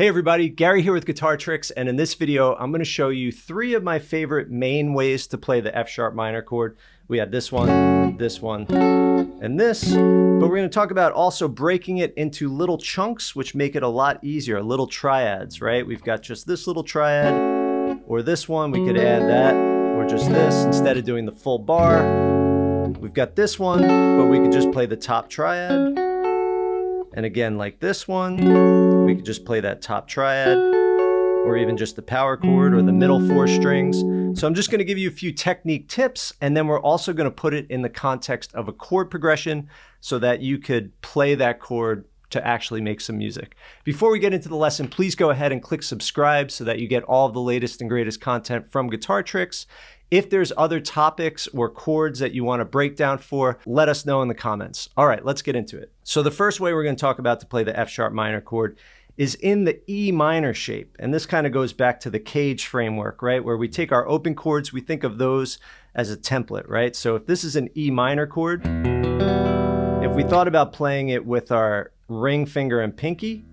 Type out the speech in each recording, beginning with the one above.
Hey everybody, Gary here with Guitar Tricks, and in this video I'm going to show you 3 of my favorite main ways to play the F sharp minor chord. We have this one, and this, but we're going to talk about also breaking it into little chunks, which make it a lot easier, little triads, right? We've got just this little triad, or this one, we could add that, or just this, instead of doing the full bar. We've got this one, but we could just play the top triad. And again, like this one, we could just play that top triad, or even just the power chord or the middle 4 strings. So I'm just going to give you a few technique tips, and then we're also going to put it in the context of a chord progression so that you could play that chord to actually make some music. Before we get into the lesson, please go ahead and click subscribe so that you get all of the latest and greatest content from Guitar Tricks. If there's other topics or chords that you want to break down for, let us know in the comments. All right, let's get into it. So the first way we're going to talk about to play the F sharp minor chord is in the E minor shape. And this kind of goes back to the Cage framework, right? Where we take our open chords, we think of those as a template, right? So if this is an E minor chord, if we thought about playing it with our ring finger and pinky,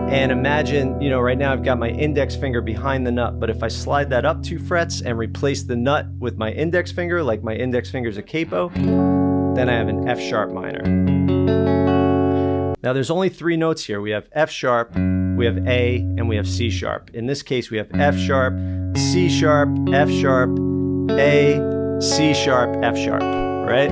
and imagine, you know, right now I've got my index finger behind the nut, but if I slide that up 2 frets and replace the nut with my index finger, like my index finger is a capo, then I have an F sharp minor. Now there's only 3 notes here. We have F sharp, we have A, and we have C sharp. In this case, we have F sharp, C sharp, F sharp, A, C sharp, F sharp, right?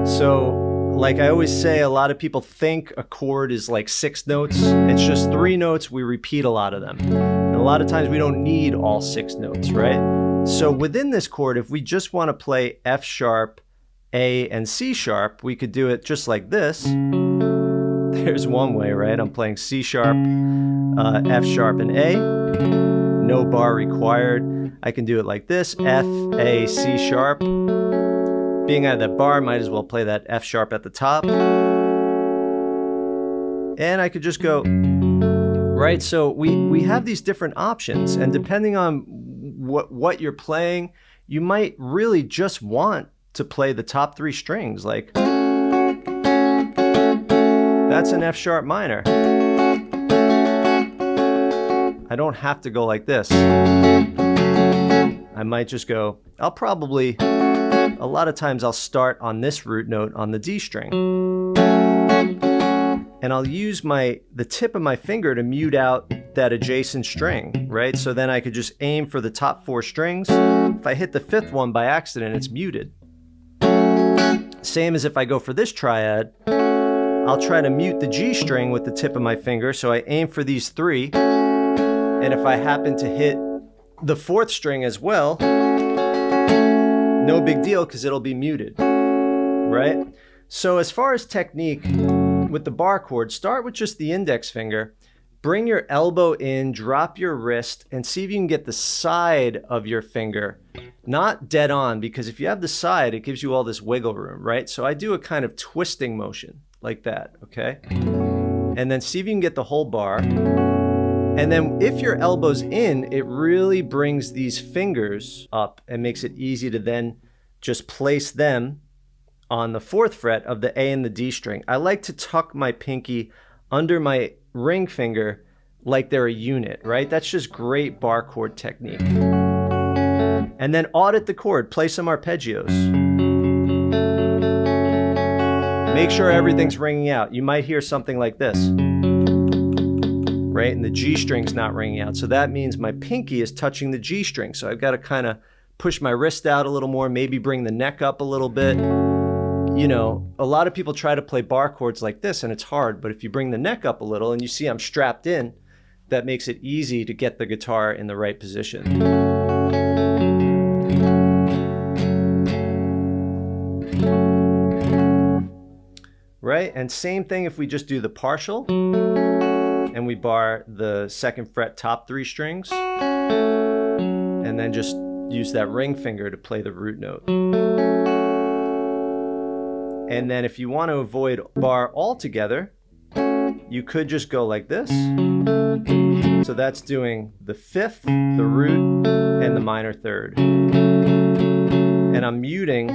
So, like I always say, a lot of people think a chord is like 6 notes. It's just 3 notes. We repeat a lot of them. And a lot of times we don't need all 6 notes, right? So within this chord, if we just want to play F sharp, A, and C sharp, we could do it just like this. There's one way, right? I'm playing C sharp, F sharp, and A. No bar required. I can do it like this, F, A, C sharp. Being out of that bar, might as well play that F sharp at the top. And I could just go, right? So we have these different options, and depending on what you're playing, you might really just want to play the top 3 strings. Like, that's an F sharp minor. I don't have to go like this. I might just go, a lot of times I'll start on this root note on the D string. And I'll use the tip of my finger to mute out that adjacent string, right? So then I could just aim for the top 4 strings. If I hit the 5th one by accident, it's muted. Same as if I go for this triad, I'll try to mute the G string with the tip of my finger, so I aim for these 3. And if I happen to hit the 4th string as well, no big deal, because it'll be muted, right? So as far as technique with the bar chord, start with just the index finger, bring your elbow in, drop your wrist, and see if you can get the side of your finger, not dead on, because if you have the side, it gives you all this wiggle room, right? So I do a kind of twisting motion like that, okay? And then see if you can get the whole bar. And then if your elbow's in, it really brings these fingers up and makes it easy to then just place them on the 4th fret of the A and the D string. I like to tuck my pinky under my ring finger like they're a unit, right? That's just great bar chord technique. And then audit the chord, play some arpeggios. Make sure everything's ringing out. You might hear something like this, right? And the G string's not ringing out. So that means my pinky is touching the G string. So I've got to kind of push my wrist out a little more, maybe bring the neck up a little bit. You know, a lot of people try to play bar chords like this and it's hard, but if you bring the neck up a little and you see I'm strapped in, that makes it easy to get the guitar in the right position. Right? And same thing if we just do the partial and we bar the 2nd fret top 3 strings and then just use that ring finger to play the root note. And then if you want to avoid bar altogether, you could just go like this. So that's doing the 5th, the root, and the minor 3rd. And I'm muting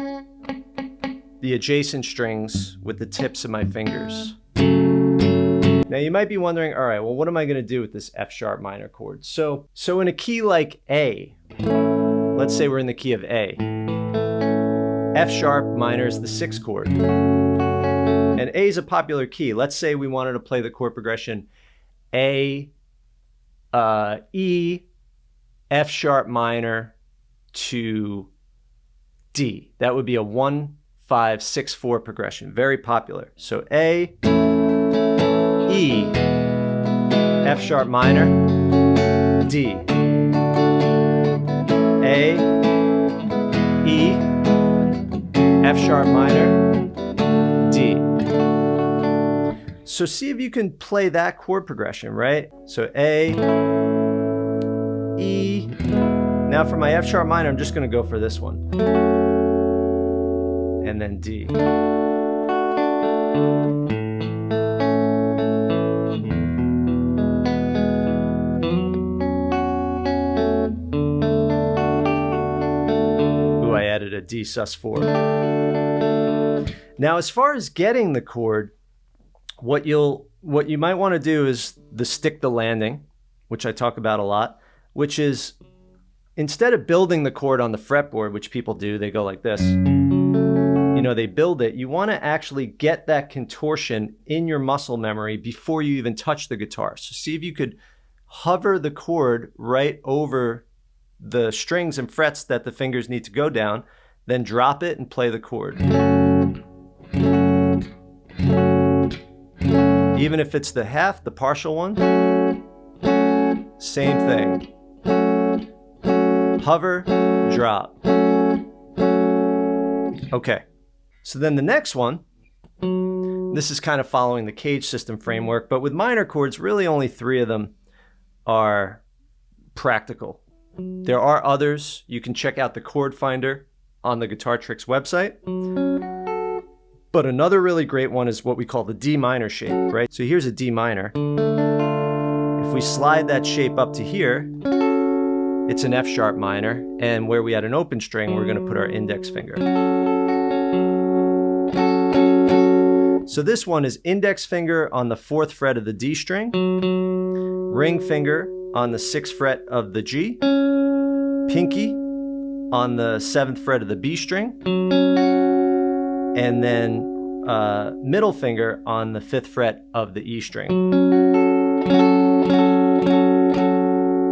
the adjacent strings with the tips of my fingers. Now you might be wondering, all right, well, what am I going to do with this F sharp minor chord? So in a key like A, let's say we're in the key of A, F sharp minor is the 6th chord. And A is a popular key. Let's say we wanted to play the chord progression A, E, F sharp minor to D. That would be a 1, 5, 6, 4 progression. Very popular. So A, E, F sharp minor, D. A, E, F sharp minor, D. So see if you can play that chord progression, right? So A, E. Now for my F sharp minor, I'm just going to go for this one. And then D. Ooh, I added a D sus4. Now, as far as getting the chord, what you might want to do is the stick the landing, which I talk about a lot, which is instead of building the chord on the fretboard, which people do, they go like this. You know, they build it. You want to actually get that contortion in your muscle memory before you even touch the guitar. So see if you could hover the chord right over the strings and frets that the fingers need to go down, then drop it and play the chord. Even if it's the half, the partial one, same thing. Hover, drop. Okay, so then the next one, this is kind of following the Cage system framework, but with minor chords, really only 3 of them are practical. There are others. You can check out the chord finder on the Guitar Tricks website. But another really great one is what we call the D minor shape, right? So here's a D minor. If we slide that shape up to here, it's an F sharp minor, and where we had an open string, we're going to put our index finger. So this one is index finger on the 4th fret of the D string, ring finger on the 6th fret of the G, pinky on the 7th fret of the B string, and then middle finger on the 5th fret of the E string.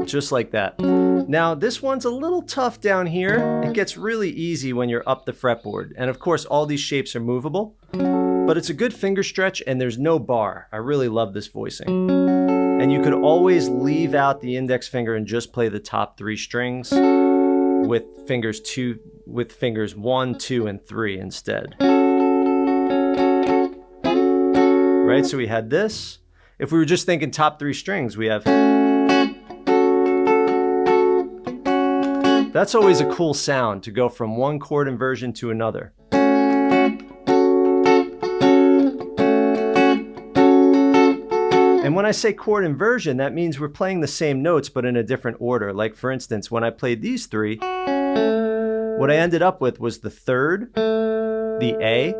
Just like that. Now this one's a little tough down here. It gets really easy when you're up the fretboard. And of course all these shapes are movable, but it's a good finger stretch and there's no bar. I really love this voicing. And you could always leave out the index finger and just play the top 3 strings with fingers 1, 2, and 3 instead. Right, so we had this. If we were just thinking top 3 strings, we have. That's always a cool sound to go from one chord inversion to another. And when I say chord inversion, that means we're playing the same notes but in a different order. Like for instance, when I played these 3, what I ended up with was the 3rd, the A,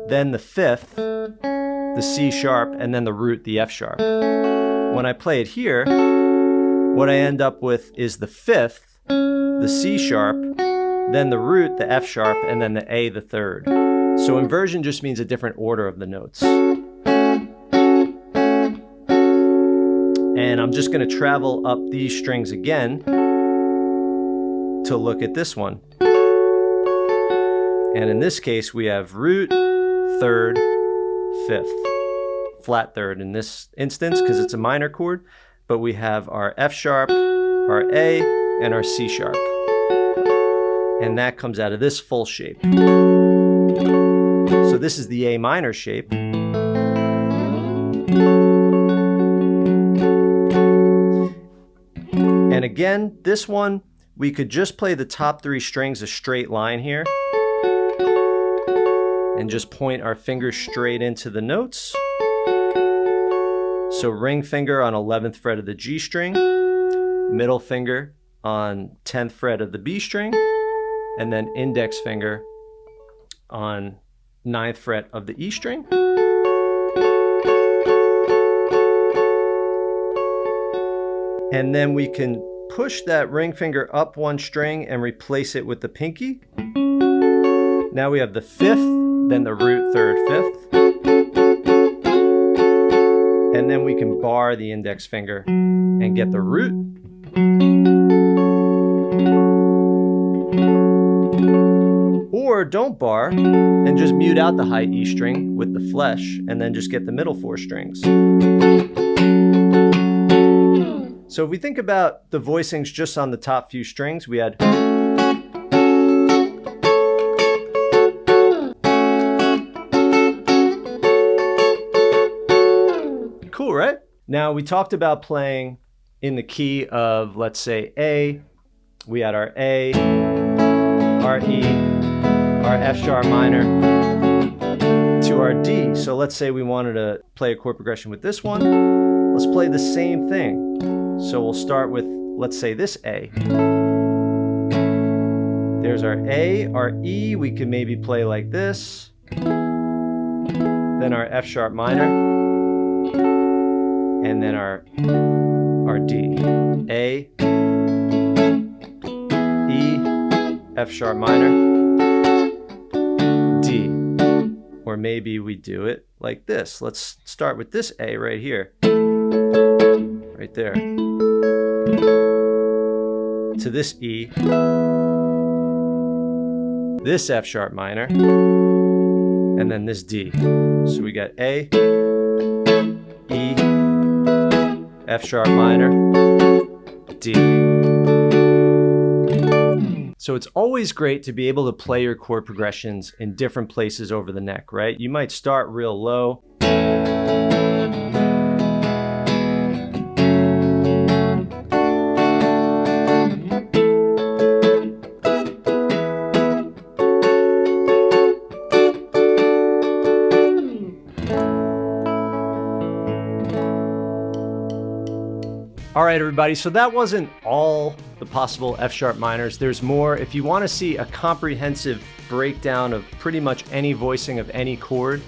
then the 5th, the C sharp, and then the root, the F sharp. When I play it here, what I end up with is the 5th, the C sharp, then the root, the F sharp, and then the A, the 3rd. So inversion just means a different order of the notes. And I'm just going to travel up these strings again to look at this one. And in this case, we have root, 3rd, 5th, flat 3rd in this instance because it's a minor chord, but we have our F sharp, our A, and our C sharp. And that comes out of this full shape. So this is the A minor shape. And again, this one, we could just play the top 3 strings a straight line here and just point our fingers straight into the notes. So ring finger on 11th fret of the G string, middle finger on 10th fret of the B string, and then index finger on 9th fret of the E string. And then we can push that ring finger up one string and replace it with the pinky. Now we have the fifth, then the root third, fifth. And then we can bar the index finger and get the root. Or don't bar and just mute out the high E string with the flesh and then just get the middle four strings. So if we think about the voicings just on the top few strings, we had cool, right? Now we talked about playing in the key of, let's say, A. We had our A, our E, our F sharp minor to our D. So let's say we wanted to play a chord progression with this one. Let's play the same thing. So we'll start with, let's say, this A. There's our A, our E, we can maybe play like this. Then our F sharp minor. And then our D. A, E, F sharp minor, D. Or maybe we do it like this. Let's start with this A right here. Right there. To this E, this F sharp minor, and then this D. So we got A, E, F sharp minor, D. So it's always great to be able to play your chord progressions in different places over the neck, right? You might start real low. All right, everybody, so that wasn't all the possible F sharp minors. There's more. If you want to see a comprehensive breakdown of pretty much any voicing of any chord,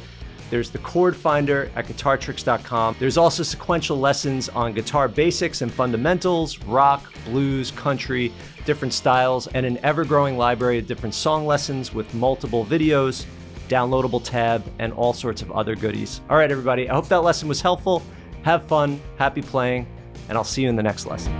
there's the chord finder at guitartricks.com. There's also sequential lessons on guitar basics and fundamentals, rock, blues, country, different styles, and an ever-growing library of different song lessons with multiple videos, downloadable tab, and all sorts of other goodies. All right, everybody, I hope that lesson was helpful. Have fun, happy playing, and I'll see you in the next lesson.